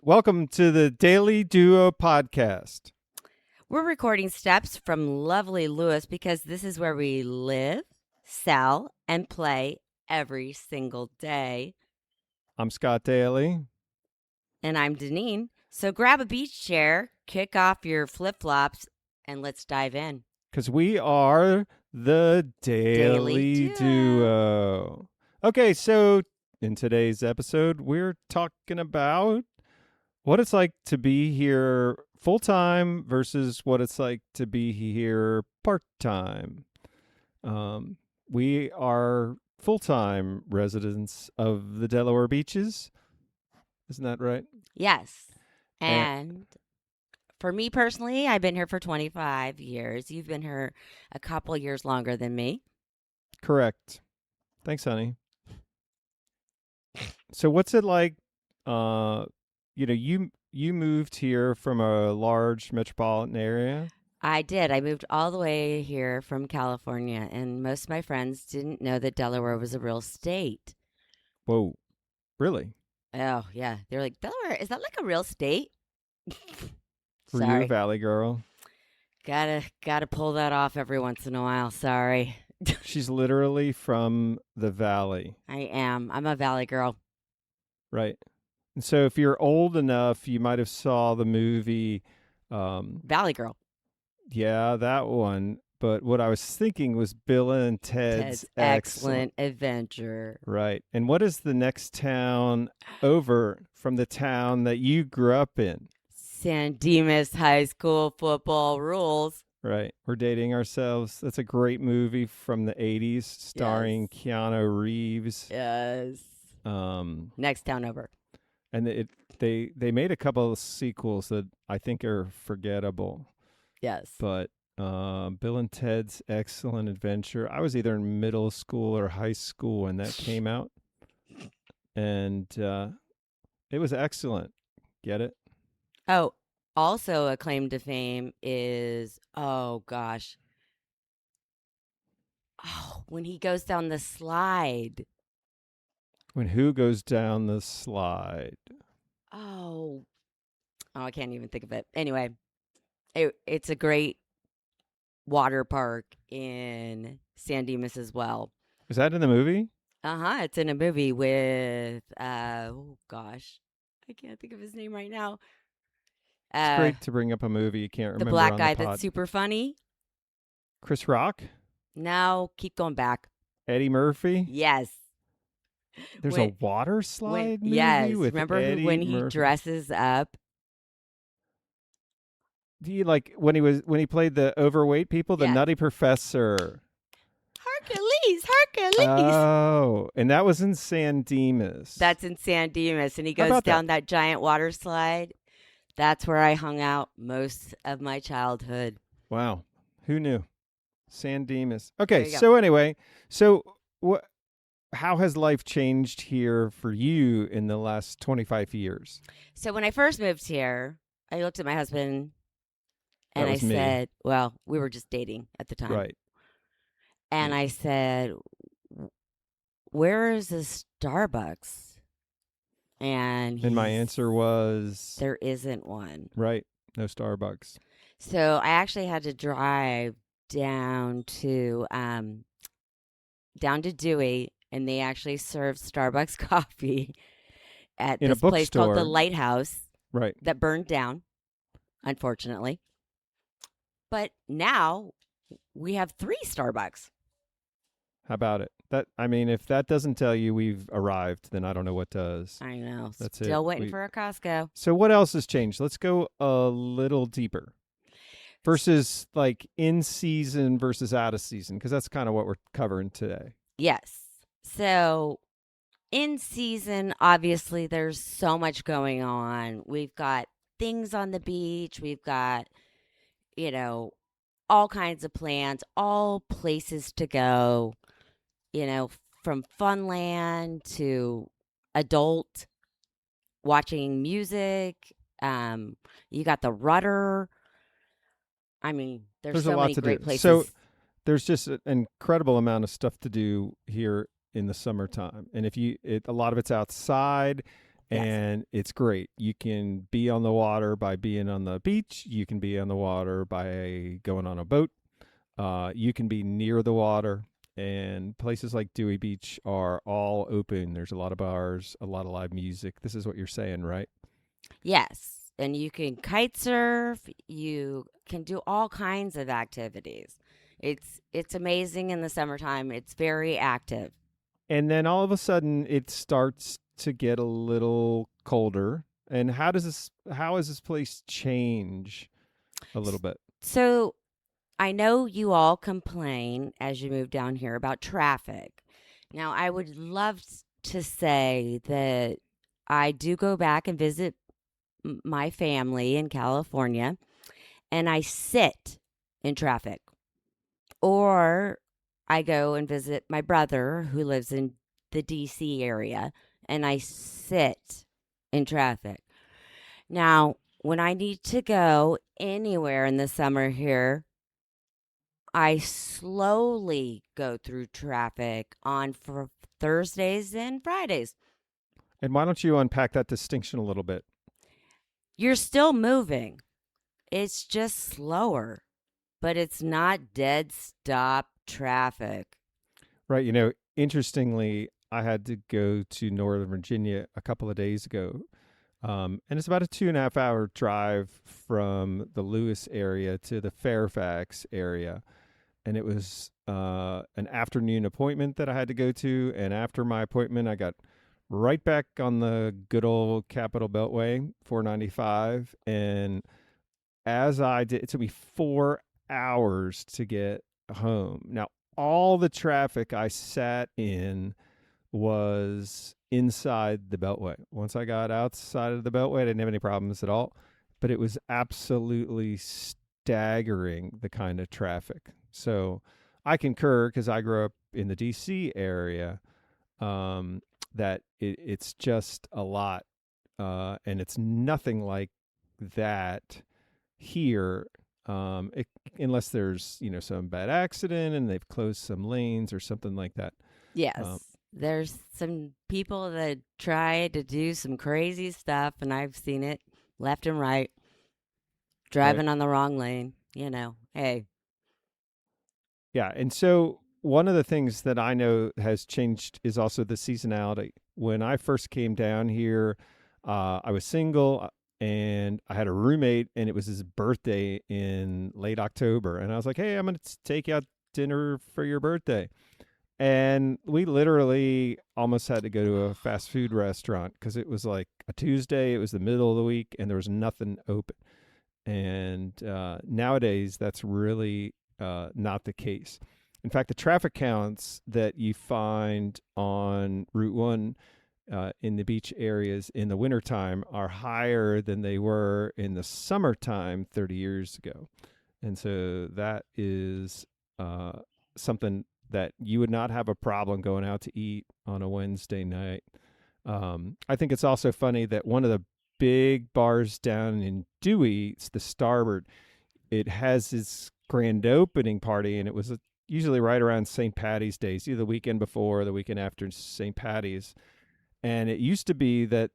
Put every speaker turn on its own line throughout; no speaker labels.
Welcome to the Dailey Duo Podcast.
We're recording steps from lovely Lewes because this is where we live, sell, and play every single day.
I'm Scott Dailey.
And I'm Deniene. So grab a beach chair, kick off your flip-flops, and let's dive in.
Because we are the Dailey Duo. Okay, so in today's episode, we're talking about what it's like to be here full-time versus what it's like to be here part-time. We are full-time residents of the Delaware Beaches. Isn't that right?
Yes. And for me personally, I've been here for 25 years. You've been here a couple years longer than me.
Correct. Thanks, honey. So what's it like, you moved here from a large metropolitan area?
I did. I moved all the way here from California, and most of my friends didn't know that Delaware was a real state.
Whoa. Really?
Oh, yeah. They're like, Delaware, is that like a real state?
Were you a Valley girl?
Gotta pull that off every once in a while. Sorry.
She's literally from the Valley.
I am. I'm a Valley girl.
Right. And so if you're old enough, you might have saw the movie
Valley Girl.
Yeah, that one. But what I was thinking was Bill and Ted's
Excellent Adventure.
Right. And what is the next town over from the town that you grew up in?
San Dimas High School football rules.
Right. We're dating ourselves. That's a great movie from the 80s starring Keanu Reeves.
Yes. Next town over.
And they made a couple of sequels that I think are forgettable.
Yes.
But Bill and Ted's Excellent Adventure, I was either in middle school or high school when that came out. And it was excellent. Get it?
Oh, also a claim to fame is, when he goes down the slide.
When who goes down the slide?
Oh, I can't even think of it. Anyway, it's a great water park in San Dimas as well.
Is that in the movie?
It's in a movie with, I can't think of his name right now.
It's great to bring up a movie you can't remember.
The black guy
on the pod.
that's super funny.
Chris Rock?
No, keep going back.
Eddie Murphy?
Yes.
There's a water slide movie with
remember
Eddie
when he
Murphy?
dresses up?
Do you like when he played the overweight people, the Nutty Professor?
Hercules.
Oh, and that was in San Dimas.
That's in San Dimas, and he goes down that giant water slide. That's where I hung out most of my childhood.
Wow, who knew? San Dimas. Okay, so anyway, how has life changed here for you in the last 25 years?
So when I first moved here, I looked at my husband and I said, well, we were just dating at the time.
Right.
And I said, where is the Starbucks? And
my answer was,
there isn't one.
Right. No Starbucks.
So I actually had to drive down to Dewey, and they actually serve Starbucks coffee at this place called the Lighthouse.
Right.
That burned down, unfortunately. But now we have 3 Starbucks.
How about it? If that doesn't tell you we've arrived, then I don't know what does.
I know.
That's
Still waiting for a Costco.
So what else has changed? Let's go a little deeper. Versus like in season versus out of season, because that's kind of what we're covering today.
Yes. So in season, obviously, there's so much going on. We've got things on the beach. We've got, all kinds of plans, all places to go, from Funland to adult watching music. You got the Rudder. There's so
a lot
many
to
great
do.
places.
So there's just an incredible amount of stuff to do here in the summertime. And a lot of it's outside.
Yes.
and it's great. You can be on the water by being on the beach. You can be on the water by going on a boat. You can be near the water, and places like Dewey Beach are all open. There's a lot of bars, a lot of live music. This is what you're saying, right?
Yes. And you can kite surf. You can do all kinds of activities. It's amazing in the summertime. It's very active.
And then all of a sudden, it starts to get a little colder. And how has this place change a little bit?
So I know you all complain as you move down here about traffic. Now, I would love to say that I do go back and visit my family in California, and I sit in traffic. Or I go and visit my brother who lives in the DC area, and I sit in traffic. Now, when I need to go anywhere in the summer here, I slowly go through traffic on for Thursdays and Fridays.
And why don't you unpack that distinction a little bit?
You're still moving. It's just slower, but it's not dead stop traffic.
Right. Interestingly, I had to go to Northern Virginia a couple of days ago. And it's about a 2.5 hour drive from the Lewes area to the Fairfax area. And it was an afternoon appointment that I had to go to. And after my appointment, I got right back on the good old Capitol Beltway, 495. And as I did, it took me 4 hours to get home. Now, all the traffic I sat in was inside the Beltway. Once I got outside of the Beltway, I didn't have any problems at all. But it was absolutely staggering, the kind of traffic. So I concur, because I grew up in the DC area, that it's just a lot. And it's nothing like that here, unless there's some bad accident and they've closed some lanes or something like that.
Yes. There's some people that try to do some crazy stuff, and I've seen it left and right, driving on the wrong lane. Hey.
Yeah. And so one of the things that I know has changed is also the seasonality. When I first came down here, I was single and I had a roommate, and it was his birthday in late October. And I was like, hey, I'm going to take you out dinner for your birthday. And we literally almost had to go to a fast food restaurant because it was like a Tuesday. It was the middle of the week, and there was nothing open. And nowadays, that's really not the case. In fact, the traffic counts that you find on Route 1 in the beach areas in the wintertime are higher than they were in the summertime 30 years ago. And so that is something that you would not have a problem going out to eat on a Wednesday night. I think it's also funny that one of the big bars down in Dewey, it's the Starboard, it has its grand opening party, and it was usually right around St. Patty's Day, either the weekend before or the weekend after St. Patty's. And it used to be that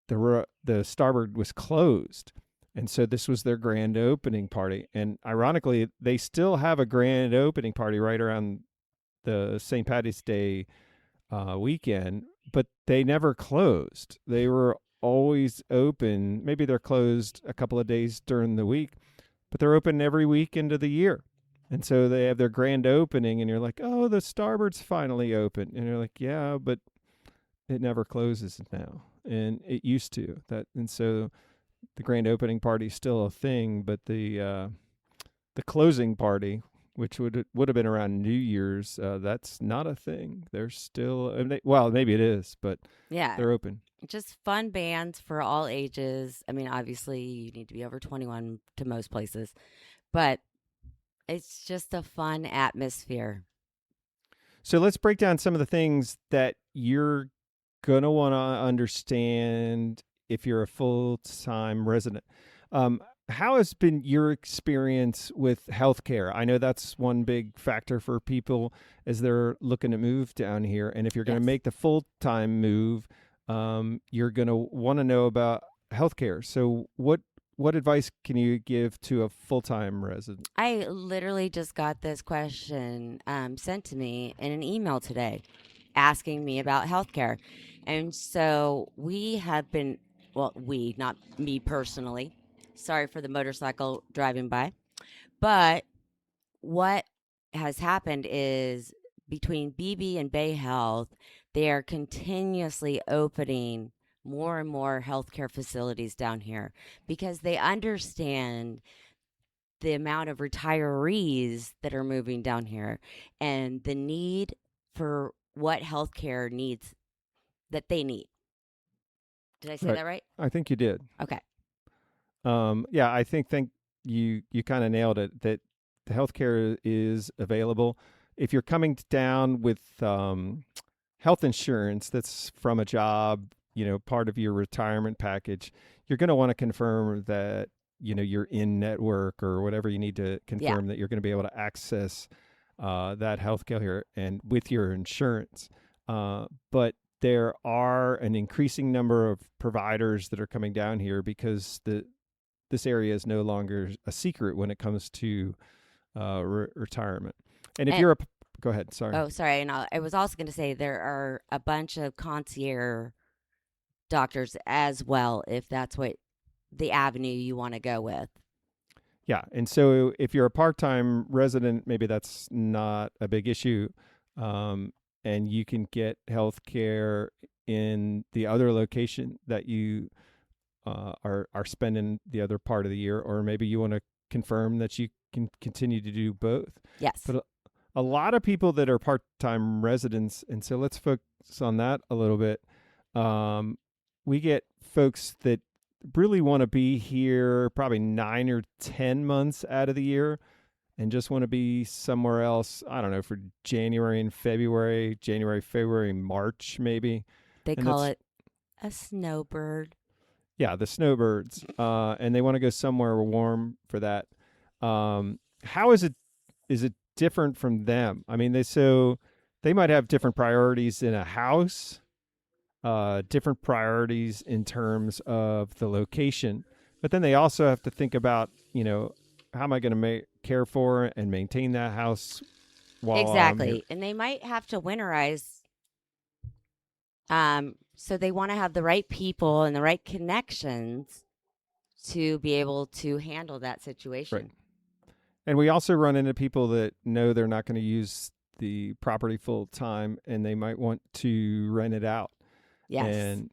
the Starboard was closed. And so this was their grand opening party. And ironically, they still have a grand opening party right around the St. Patty's Day weekend, but they never closed. They were always open. Maybe they're closed a couple of days during the week, but they're open every weekend of the year. And so they have their grand opening, and you're like, oh, the Starboard's finally open. And you're like, yeah, but it never closes now. And it used to. And so the grand opening party is still a thing, but the closing party, which would have been around New Year's, that's not a thing. They're still, well, maybe it is, but
Yeah.
they're open.
Just fun bands for all ages. I mean, obviously, you need to be over 21 to most places, but it's just a fun atmosphere.
So let's break down some of the things that you're going to want to understand if you're a full-time resident. How has been your experience with healthcare? I know that's one big factor for people as they're looking to move down here. And if you're going to make the full-time move, you're going to want to know about healthcare. So what advice can you give to a full-time resident?
I literally just got this question sent to me in an email today asking me about healthcare. And so we have been, well, we, not me personally. Sorry for the motorcycle driving by. But what has happened is between BB and Bay Health, they are continuously opening more and more healthcare facilities down here because they understand the amount of retirees that are moving down here and the need for what healthcare needs that they need. Did I say
Right.
that right?
I think you did.
Okay.
Yeah, I think you kind of nailed it. That the healthcare is available. If you're coming down with health insurance that's from a job, part of your retirement package, you're going to want to confirm that you're in network or whatever you need to confirm that you're going to be able to access that healthcare and with your insurance. But there are an increasing number of providers that are coming down here because this area is no longer a secret when it comes to retirement. And if you're go ahead. Sorry.
Oh, sorry. And I was also going to say there are a bunch of concierge doctors as well, if that's what the avenue you want to go with.
Yeah. And so if you're a part-time resident, maybe that's not a big issue. And you can get health care in the other location that you are spending the other part of the year, or maybe you want to confirm that you can continue to do both.
Yes.
But a lot of people that are part-time residents, and so let's focus on that a little bit. We get folks that really want to be here probably 9 or 10 months out of the year and just want to be somewhere else, I don't know, for January, February, March, maybe.
They call it a snowbird.
Yeah, the snowbirds. And they want to go somewhere warm for that. How is it different from them? I mean, they might have different priorities in a house, different priorities in terms of the location, but then they also have to think about, how am I going to care for and maintain that house while
exactly. And they might have to winterize. So they want to have the right people and the right connections to be able to handle that situation.
Right. And we also run into people that know they're not going to use the property full time and they might want to rent it out.
Yes.
And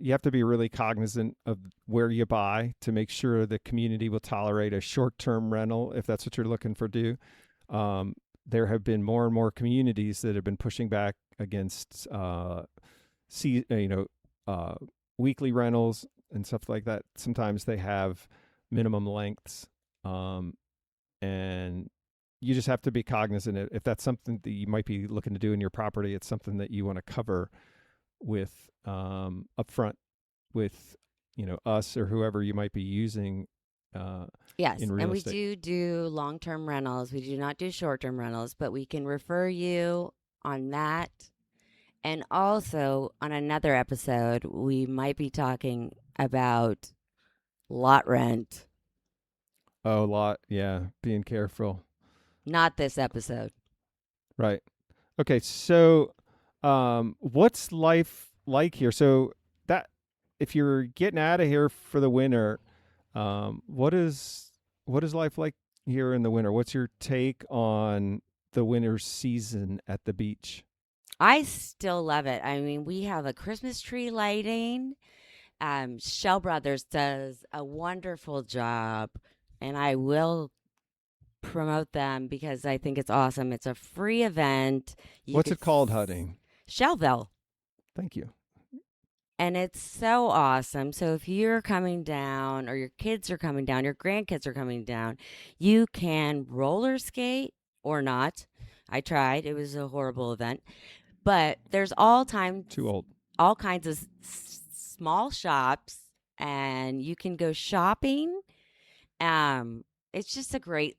you have to be really cognizant of where you buy to make sure the community will tolerate a short-term rental if that's what you're looking for do. There have been more and more communities that have been pushing back against weekly rentals and stuff like that. Sometimes they have minimum lengths, and you just have to be cognizant if that's something that you might be looking to do in your property. It's something that you want to cover with upfront with us or whoever you might be using.
Yes,
in real
and we
estate.
do long-term rentals. We do not do short-term rentals, but we can refer you on that. And also, on another episode, we might be talking about lot rent.
Oh, lot. Yeah. Being careful.
Not this episode.
Right. Okay. So, what's life like here? So that if you're getting out of here for the winter, what is life like here in the winter? What's your take on the winter season at the beach?
I still love it. I mean, we have a Christmas tree lighting. Shell Brothers does a wonderful job, and I will promote them because I think it's awesome. It's a free event.
What's it called, honey?
Shellville.
Thank you.
And it's so awesome. So if you're coming down or your kids are coming down, your grandkids are coming down, you can roller skate or not. I tried. It was a horrible event. But there's
Too old.
all kinds of small shops, and you can go shopping. It's just a great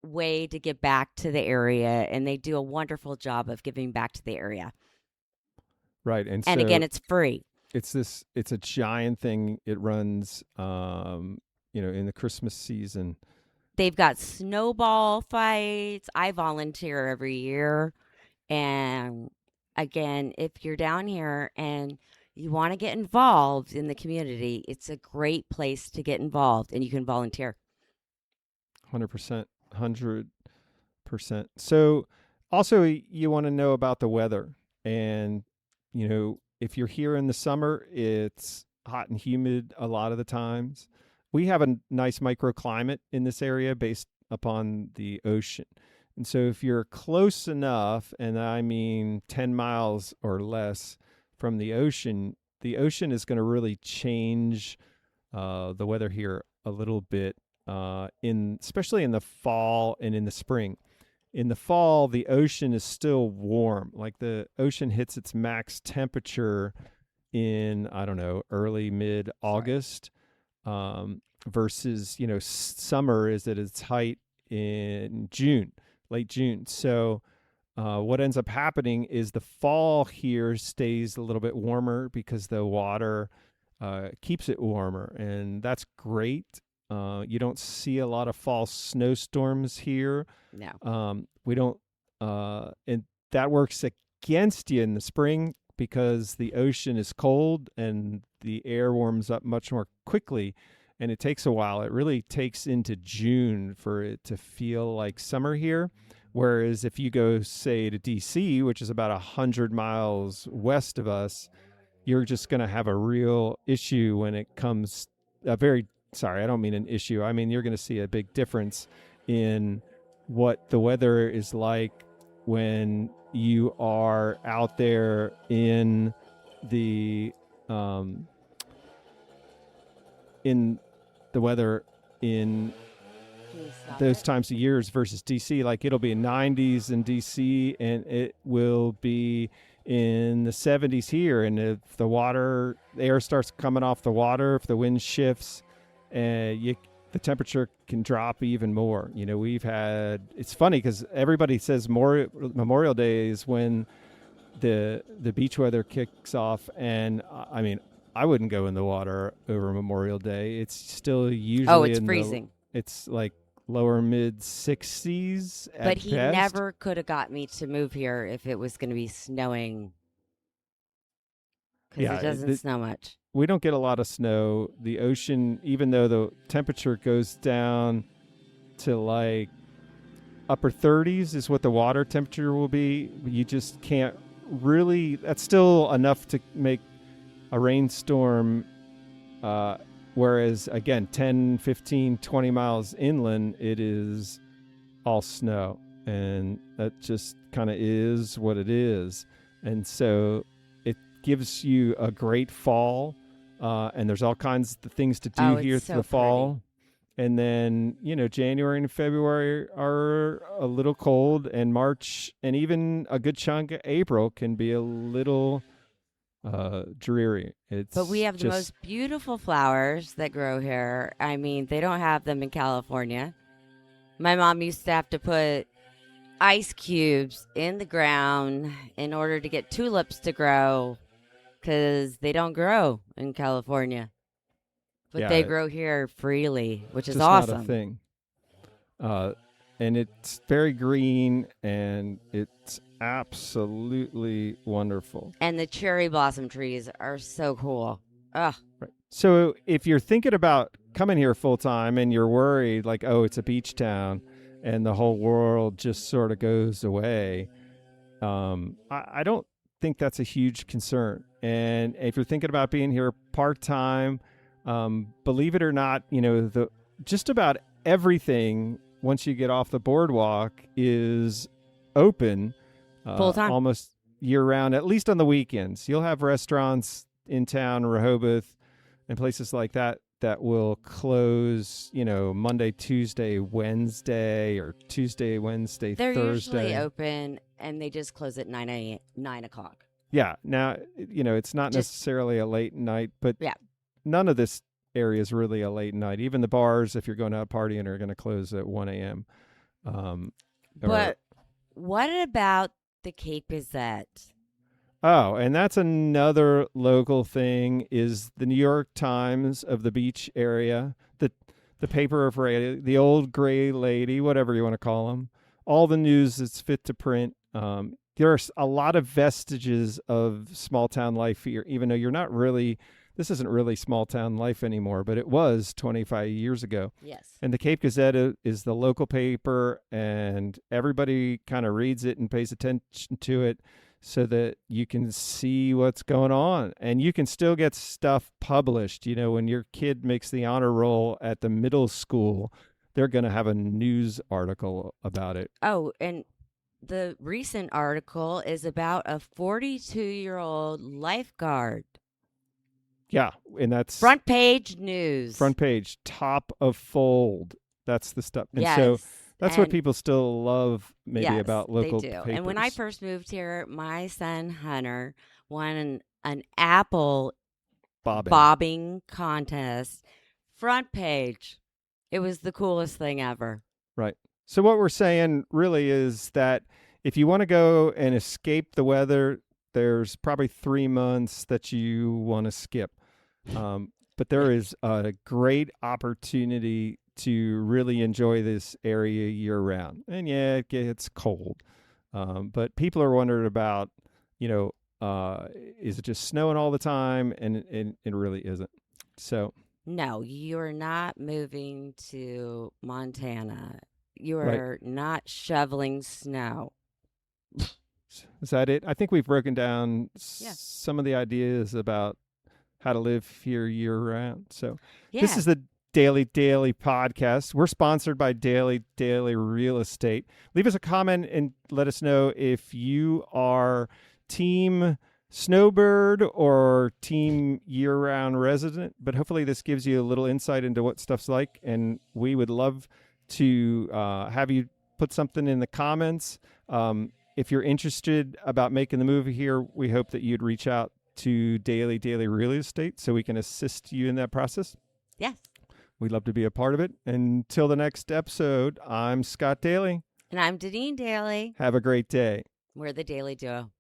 way to give back to the area, and they do a wonderful job of giving back to the area.
Right. And
And
so
again, it's free.
it's a giant thing. It runs, in the Christmas season.
They've got snowball fights. I volunteer every year. And again, if you're down here and you want to get involved in the community, it's a great place to get involved, and you can volunteer.
100%. 100%. So also you want to know about the weather. And, if you're here in the summer, it's hot and humid a lot of the times. We have a nice microclimate in this area based upon the ocean. And so if you're close enough, and I mean 10 miles or less from the ocean is going to really change the weather here a little bit, especially in the fall and in the spring. In the fall, the ocean is still warm. Like the ocean hits its max temperature in, I don't know, early mid-August, versus, summer is at its height in June, late June. So what ends up happening is the fall here stays a little bit warmer because the water keeps it warmer, and that's great. You don't see a lot of fall snowstorms here.
No.
We don't, and that works against you in the spring because the ocean is cold and the air warms up much more quickly, and it takes a while. It really takes into June for it to feel like summer here. Whereas if you go, say, to DC, which is about 100 miles west of us, you're just going to have a real issue when it comes sorry, I don't mean an issue. I mean, you're going to see a big difference in what the weather is like when you are out there in the weather in those times of years versus DC. Like it'll be 90s in DC and it will be in the 70s here. And if the air starts coming off the water, if the wind shifts, the temperature can drop even more. It's funny because everybody says Memorial Day is when the beach weather kicks off, and I mean, I wouldn't go in the water over Memorial Day. It's still usually
it's freezing.
It's like lower mid 60s at
But he
best.
never could have got me to move here if it was going to be snowing. Because it doesn't snow much.
We don't get a lot of snow. The ocean, even though the temperature goes down to like upper 30s is what the water temperature will be, you just can't really, that's still enough to make a rainstorm. Whereas, again, 10, 15, 20 miles inland, it is all snow. And that just kind of is what it is. And so it gives you a great fall. And there's all kinds of things to do here through the fall. Pretty. And then, January and February are a little cold, and March and even a good chunk of April can be a little dreary.
But we have the most beautiful flowers that grow here. I mean, they don't have them in California. My mom used to have to put ice cubes in the ground in order to get tulips to grow, because they don't grow in California. But they grow here freely, which is awesome.
Not a thing. And it's very green, and it's absolutely wonderful.
And the cherry blossom trees are so cool. Ugh.
Right. So if you're thinking about coming here full time and you're worried, like, oh, it's a beach town and the whole world just sort of goes away, I don't think that's a huge concern. And if you're thinking about being here part-time, believe it or not, just about everything once you get off the boardwalk is open
full-time,
almost year-round, at least on the weekends. You'll have restaurants in town, Rehoboth, and places like that will close, Monday, Tuesday, Wednesday, or Tuesday, Wednesday,
They're
Thursday.
They're usually open, and they just close at 9 o'clock.
Yeah. Now, it's not necessarily a late night, but none of this area is really a late night. Even the bars, if you're going out partying, are going to close at 1 a.m.
But what about the Cape Gazette?
Oh, and that's another local thing is the New York Times of the beach area, the paper of the old gray lady, whatever you want to call them. All the news that's fit to print. There's a lot of vestiges of small town life here, even though you're not really. This isn't really small town life anymore, but it was 25 years ago.
Yes.
And the Cape Gazette is the local paper, and everybody kind of reads it and pays attention to it so that you can see what's going on. And you can still get stuff published. You know, when your kid makes the honor roll at the middle school, they're going to have a news article about it.
Oh, and the recent article is about a 42-year-old lifeguard.
Yeah, and that's
front page news.
Front page, top of fold. That's the stuff. And
yes.
So that's what people still love maybe about local
they do.
papers.
And when I first moved here, my son Hunter won an apple bobbing contest. Front page. It was the coolest thing ever.
Right. So what we're saying really is that if you want to go and escape the weather, there's probably 3 months that you want to skip. But there is a great opportunity to really enjoy this area year round. And yeah, it gets cold. But people are wondering about, is it just snowing all the time? And it really isn't. So
no, you're not moving to Montana. You are not shoveling snow.
Is that it? I think we've broken down some of the ideas about how to live here year round. So this is the Dailey Podcast. We're sponsored by Dailey Real Estate. Leave us a comment and let us know if you are team snowbird or team year-round resident. But hopefully this gives you a little insight into what stuff's like. And we would love to have you put something in the comments. If you're interested about making the move here, we hope that you'd reach out to Dailey Real Estate so we can assist you in that process.
Yes.
We'd love to be a part of it. Until the next episode, I'm Scott Dailey.
And I'm Deniene Dailey.
Have a great day.
We're the Dailey Duo.